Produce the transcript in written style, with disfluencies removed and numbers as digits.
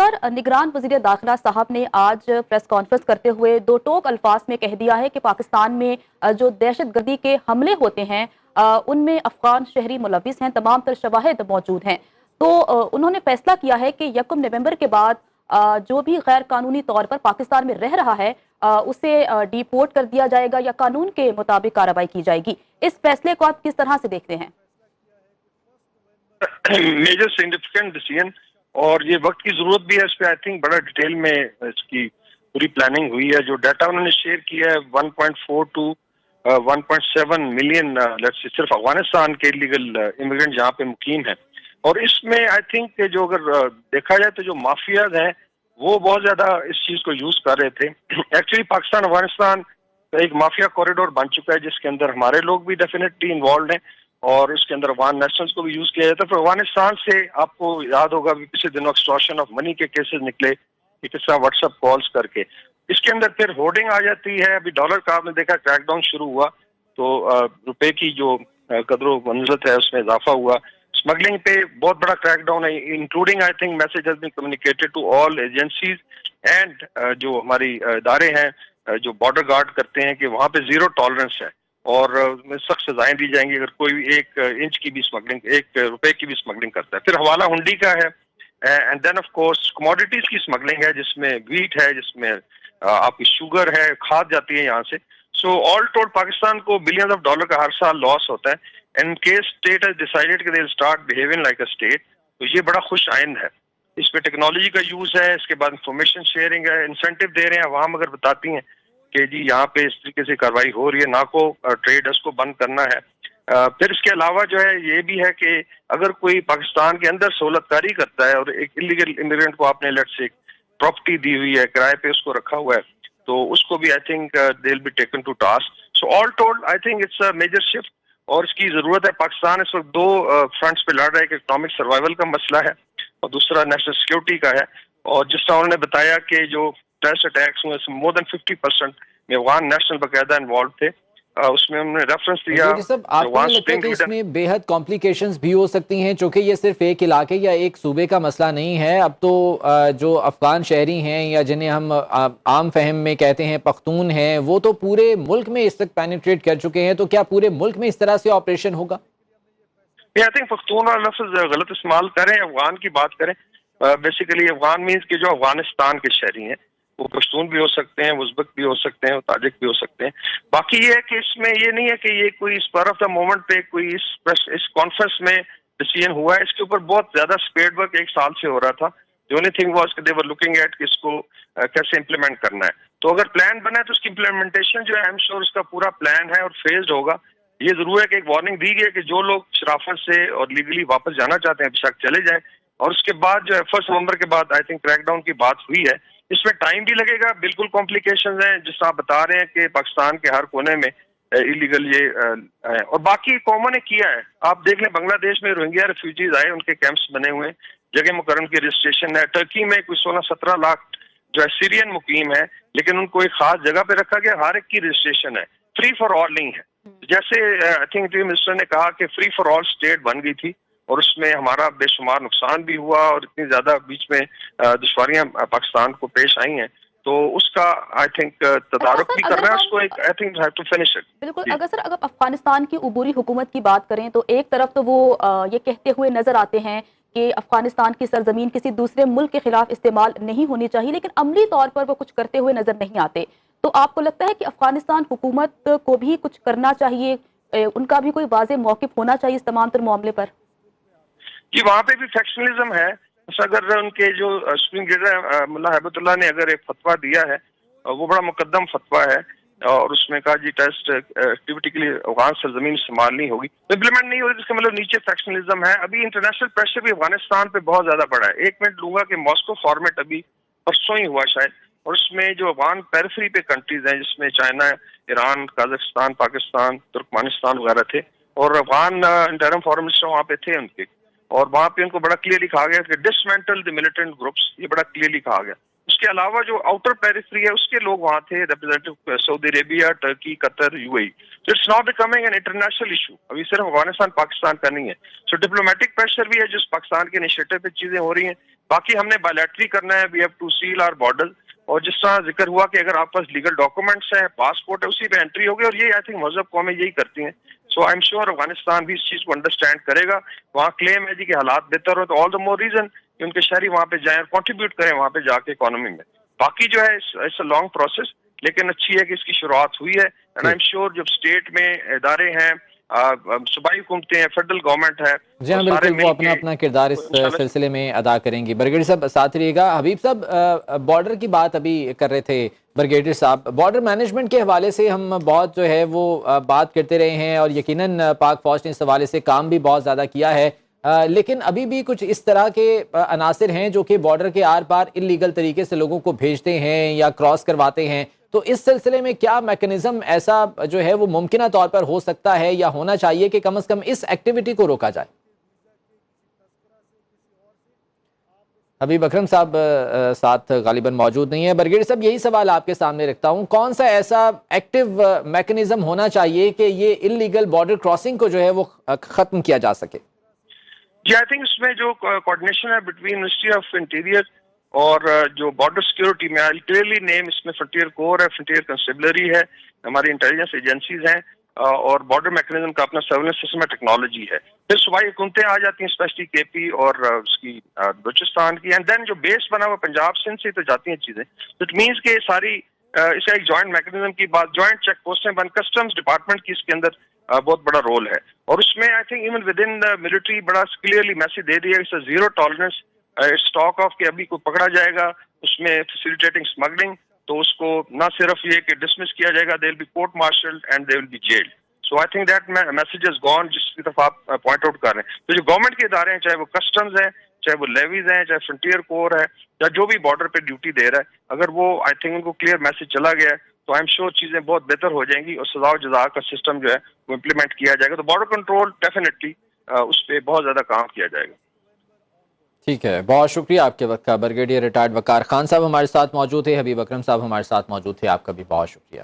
Sir, निगरान वज़ीर दाखिला साहब ने आज प्रेस कॉन्फ्रेंस करते हुए दो टोक अल्फाज में कह दिया है कि पाकिस्तान में जो दहशतगर्दी के हमले होते हैं उनमें अफगान शहरी मुलविस हैं, तमाम तर शवाहिद मौजूद हैं। तो उन्होंने फैसला किया है कि 1 नवंबर के बाद जो भी गैर कानूनी तौर पर पाकिस्तान में रह रहा है उसे डिपोर्ट कर दिया जाएगा या कानून के मुताबिक कार्रवाई की जाएगी। इस फैसले को आप किस तरह से देखते हैं? मेजर सिग्निफिकेंट डिसीजन, और ये वक्त की जरूरत भी है। इस पे आई थिंक बड़ा डिटेल में इसकी पूरी प्लानिंग हुई है। जो डाटा उन्होंने शेयर किया है 1.4 टू 1.7 मिलियन सिर्फ अफगानिस्तान के इलीगल इमिग्रेंट जहाँ पे मुकीम है। और इसमें आई थिंक जो अगर देखा जाए तो जो माफियाज हैं वो बहुत ज्यादा इस चीज को यूज कर रहे थे। एक्चुअली पाकिस्तान अफगानिस्तान एक माफिया कॉरिडोर बन चुका है जिसके अंदर हमारे लोग भी डेफिनेटली इन्वॉल्व हैं और इसके अंदर अफगान नेशनल्स को भी यूज किया जाता है। फिर अफगानिस्तान से आपको याद होगा पिछले दिनों एक्सटॉर्शन ऑफ मनी के केसेस निकले कि किस तरह व्हाट्सएप कॉल्स करके इसके अंदर फिर होर्डिंग आ जाती है। अभी डॉलर का आपने देखा क्रैकडाउन शुरू हुआ तो रुपए की जो कदर मंजिलत है उसमें इजाफा हुआ। स्मगलिंग पे बहुत बड़ा क्रैकडाउन है, including I think message has been communicated to all agencies and जो हमारी इदारे हैं जो बॉर्डर गार्ड करते हैं कि वहाँ पे जीरो टॉलरेंस है और सख्त सजाएं दी जाएंगी अगर कोई भी 1 इंच की भी स्मगलिंग, 1 रुपए की भी स्मगलिंग करता है। फिर हवाला हुंडी का है and then of course commodities की स्मगलिंग है जिसमें व्हीट है, जिसमें आपकी शुगर है, खाद जाती है यहाँ से। सो ऑल टोल्ड पाकिस्तान को बिलियंस ऑफ डॉलर का हर साल लॉस होता है। In case state has decided कि they will start behaving like a state, तो ये बड़ा खुश आइंद है। इस पे टेक्नोलॉजी का यूज है, इसके बाद इंफॉर्मेशन शेयरिंग है, इंसेंटिव दे रहे हैं। वहाँ अगर बताती हैं कि जी यहाँ पे इस तरीके से कार्रवाई हो रही है, नाको ट्रेडर्स को बंद करना है। फिर इसके अलावा जो है ये भी है कि अगर कोई पाकिस्तान के अंदर सहूलतकारी करता है और एक इलीगल इमिग्रेंट को आपने लेट्स से प्रॉपर्टी दी हुई है, किराए पे उसको रखा हुआ है, तो उसको भी I think they will be taken to task. So all told I think it's a major shift और इसकी जरूरत है। पाकिस्तान इस वक्त 2 फ्रंट्स पे लड़ रहा है, एक इकोनॉमिक सर्वाइवल का मसला है और दूसरा नेशनल सिक्योरिटी का है। और जिस तरह उन्होंने बताया कि जो टेररिस्ट अटैक्स हुए मोर देन 50% में अफगान नेशनल बाकायदा इन्वॉल्व थे, उसमें उन्होंने रेफरेंस दिया। आपको नहीं लगता कि इसमें बेहद कॉम्प्लिकेशंस भी हो सकती हैं, चूंकि ये सिर्फ एक इलाके या एक सूबे का मसला नहीं है। अब तो जो अफगान शहरी हैं या जिन्हें हम आम फहम में कहते हैं पख्तून हैं, वो तो पूरे मुल्क में इस तक पेनिट्रेट कर चुके हैं। तो क्या पूरे मुल्क में इस तरह से ऑपरेशन होगा? आई थिंक पख्तून वाला लफ्ज गलत इस्तेमाल करें, अफगान की बात करें। बेसिकली अफगान मीन्स कि जो अफगानिस्तान के शहरी हैं, वो पश्तून भी हो सकते हैं, उज़्बेक भी हो सकते हैं, ताजिक भी हो सकते हैं। बाकी ये है कि इसमें ये नहीं है कि ये कोई स्पर ऑफ द मोमेंट पे कोई इस कॉन्फ्रेंस में डिसीजन हुआ है। इसके ऊपर बहुत ज्यादा स्पेड वर्क 1 साल से हो रहा था। The only thing was they were looking at कि इसको कैसे इम्प्लीमेंट करना है। तो अगर प्लान बना है तो उसकी इम्प्लीमेंटेशन जो है आई एम श्योर उसका पूरा प्लान है और फेज्ड होगा। ये जरूर है कि एक वार्निंग दी गई है कि जो लोग शराफत से और लीगली वापस जाना चाहते हैं बेशक चले जाए। और उसके बाद जो है 1 नवंबर के बाद आई थिंक क्रैकडाउन की बात हुई है। इसमें टाइम भी लगेगा, बिल्कुल कॉम्प्लिकेशंस हैं जिस आप बता रहे हैं कि पाकिस्तान के हर कोने में इलीगल ये है। और बाकी कौमों ने किया है, आप देख लें बांग्लादेश में रोहिंग्या रेफ्यूजीज आए, उनके कैंप्स बने हुए हैं, जगह मुकर्रम की रजिस्ट्रेशन है। टर्की में कोई 16-17 लाख जो है सीरियन मुकीम है, लेकिन उनको एक खास जगह पे रखा गया, हर एक की रजिस्ट्रेशन है, फ्री फॉर ऑल नहीं है। जैसे आई थिंक इंटीरियर मिनिस्टर ने कहा कि फ्री फॉर ऑल स्टेट बन गई थी और उसमें हमारा बेशुमार नुकसान भी हुआ और इतनी ज्यादा बीच में दुश्वारियां पाकिस्तान को पेश आई हैं, तो उसका आई थिंक तदारुक भी करना है उसको। एक I think have to finish it. बिल्कुल। अगर अफगानिस्तान की उबूरी हुकूमत की बात करें तो एक तरफ तो वो ये कहते हुए नजर आते हैं कि अफगानिस्तान की सरजमीन किसी दूसरे मुल्क के खिलाफ इस्तेमाल नहीं होनी चाहिए, लेकिन अमली तौर पर वो कुछ करते हुए नजर नहीं आते। तो आपको लगता है कि अफगानिस्तान हुकूमत को भी कुछ करना चाहिए, उनका भी कोई वाज़ेह मौक़िफ़ होना चाहिए इस तमाम तर मामले पर? जी, वहाँ पे भी फैक्शनलिज्म है। अगर उनके जो सुप्रीम लीडर मुल्ला हैबतुल्लाह ने अगर एक फतवा दिया है, वो बड़ा मुकद्दम फतवा है और उसमें कहा जी टेस्ट एक्टिविटी के लिए अफगान सरजमीन इस्तेमाल नहीं होगी, तो इम्प्लीमेंट नहीं होगी, इसका मतलब नीचे फैक्शनलिज्म है। अभी इंटरनेशनल प्रेशर भी अफगानिस्तान पे बहुत ज्यादा बड़ा है। 1 मिनट लूंगा कि मॉस्को फॉर्मेट अभी परसों ही हुआ शायद, और उसमें जो अफगान पेरिफेरी पे कंट्रीज हैं जिसमें चाइना, ईरान, काजाकिस्तान, पाकिस्तान, तुर्कमानिस्तान वगैरह थे, और अफगान इंटरिम फॉरेन मिनिस्टर वहाँ पे थे उनके, और वहाँ पे उनको बड़ा क्लियरली कहा गया कि डिसमेंटल द मिलिटेंट ग्रुप्स, ये बड़ा क्लियरली कहा गया। उसके अलावा जो आउटर पेरिफेरी है उसके लोग वहाँ थे, representative Saudi Arabia, Turkey, Qatar, UAE. So it's not becoming an international issue, अभी सिर्फ अफगानिस्तान पाकिस्तान का नहीं है। सो डिप्लोमेटिक प्रेशर भी है, जिस पाकिस्तान के इनिशिएटिव पे चीजें हो रही हैं। باقی ہم نے بائلیٹری کرنا ہے, we have to seal our border. اور جس طرح ذکر ہوا کہ اگر آپ پاس لیگل ڈاکومنٹس ہیں, پاسپورٹ ہے, اسی پہ انٹری ہوگی, اور یہ آئی تھنک مہذب قومیں یہی کرتی ہیں. سو آئی ایم شیور افغانستان بھی اس چیز کو انڈرسٹینڈ کرے گا. وہاں کلیم ہے جی کہ حالات بہتر ہو, تو آل دا مور ریزن کہ ان کے شہری وہاں پہ جائیں اور کنٹریبیوٹ کریں وہاں پہ جا کے اکانومی میں. باقی جو ہے اٹس اے لانگ پروسیس, لیکن اچھی ہے کہ اس کی شروعات ہوئی ہے. اینڈ آئی ایم شیور جب اسٹیٹ میں ادارے ہیں, صوبائی حکومتیں ہیں, فیڈرل گورنمنٹ ہے, جی ہاں بالکل, وہ اپنا اپنا کردار اس سلسلے میں ادا کریں گی. بریگیڈیئر صاحب ساتھ رہیے گا. حبیب صاحب, بارڈر کی بات ابھی کر رہے تھے بریگیڈیئر صاحب, بارڈر مینجمنٹ کے حوالے سے ہم بہت جو ہے وہ بات کرتے رہے ہیں, اور یقیناً پاک فوج نے اس حوالے سے کام بھی بہت زیادہ کیا ہے, لیکن ابھی بھی کچھ اس طرح کے عناصر ہیں جو کہ بارڈر کے آر پار انلیگل طریقے سے لوگوں کو بھیجتے ہیں یا کراس کرواتے ہیں. تو اس سلسلے میں کیا میکنزم ایسا جو ہے وہ ممکنہ طور پر ہو سکتا ہے یا ہونا چاہیے کہ کم از کم اس ایکٹیویٹی کو روکا جائے؟ حبیب اکرم صاحب ساتھ غالباً موجود نہیں ہے. بریگیڈیئر صاحب یہی سوال آپ کے سامنے رکھتا ہوں, کون سا ایسا ایکٹیو میکنزم ہونا چاہیے کہ یہ انلیگل بارڈر کراسنگ کو جو ہے وہ ختم کیا جا سکے؟ جی آئی تھنک اس میں جو کوآرڈینیشن ہے بٹوین منسٹری آف انٹیریئر اور جو بارڈر سیکورٹی میں, آئی کلیئرلی نیم, اس میں فرنٹیئر کور ہے, فرنٹیئر کنسٹیبلری ہے, ہماری انٹیلیجنس ایجنسیز ہیں, اور بارڈر میکنزم کا اپنا سرویلنس سسٹم ہے, ٹیکنالوجی ہے. پھر صوبائی حکومتیں آ جاتی ہیں, اسپیشلی کے پی اور اس کی بلوچستان کی, اینڈ دین جو بیس بنا ہوا پنجاب سندھ سے تو جاتی ہیں چیزیں. اٹ مینس کہ ساری اس کا ایک جوائنٹ میکنزم کی بات, جوائنٹ چیک پوسٹیں بن, کسٹمز ڈپارٹمنٹ کی اس کے اندر بہت بڑا رول ہے. اور اس میں I think even with in military بڑا کلیئرلی میسج دے دیا کہ زیرو ٹالرنس, اسٹاک آف کہ ابھی کوئی پکڑا جائے گا اس میں فیسیلیٹیٹنگ اسمگلنگ, تو اس کو نہ صرف یہ کہ ڈسمس کیا جائے گا, they will be court martialled and they will be jailed. So I think that message is gone, جس کی طرف آپ پوائنٹ آؤٹ کر رہے ہیں. تو جو گورنمنٹ کے ادارے ہیں, چاہے وہ کسٹمز ہیں, چاہے وہ لیویز ہیں, چاہے فرنٹیئر کور ہے, یا جو بھی بارڈر پہ ڈیوٹی دے رہا ہے, اگر وہ آئی تھنک ان کو کلیئر میسج چلا گیا ہے تو آئی ایم شیور چیزیں بہت بہتر ہو جائیں گی, اور سزا و جزا کا سسٹم جو ہے وہ امپلیمنٹ کیا جائے گا. تو بارڈر کنٹرول ڈیفینیٹلی اس پہ بہت زیادہ کام کیا جائے گا. ٹھیک ہے, بہت شکریہ آپ کے وقت کا. بریگیڈیئر ریٹائرڈ وقار خان صاحب ہمارے ساتھ موجود تھے, حبیب اکرم صاحب ہمارے ساتھ موجود تھے, آپ کا بھی بہت شکریہ.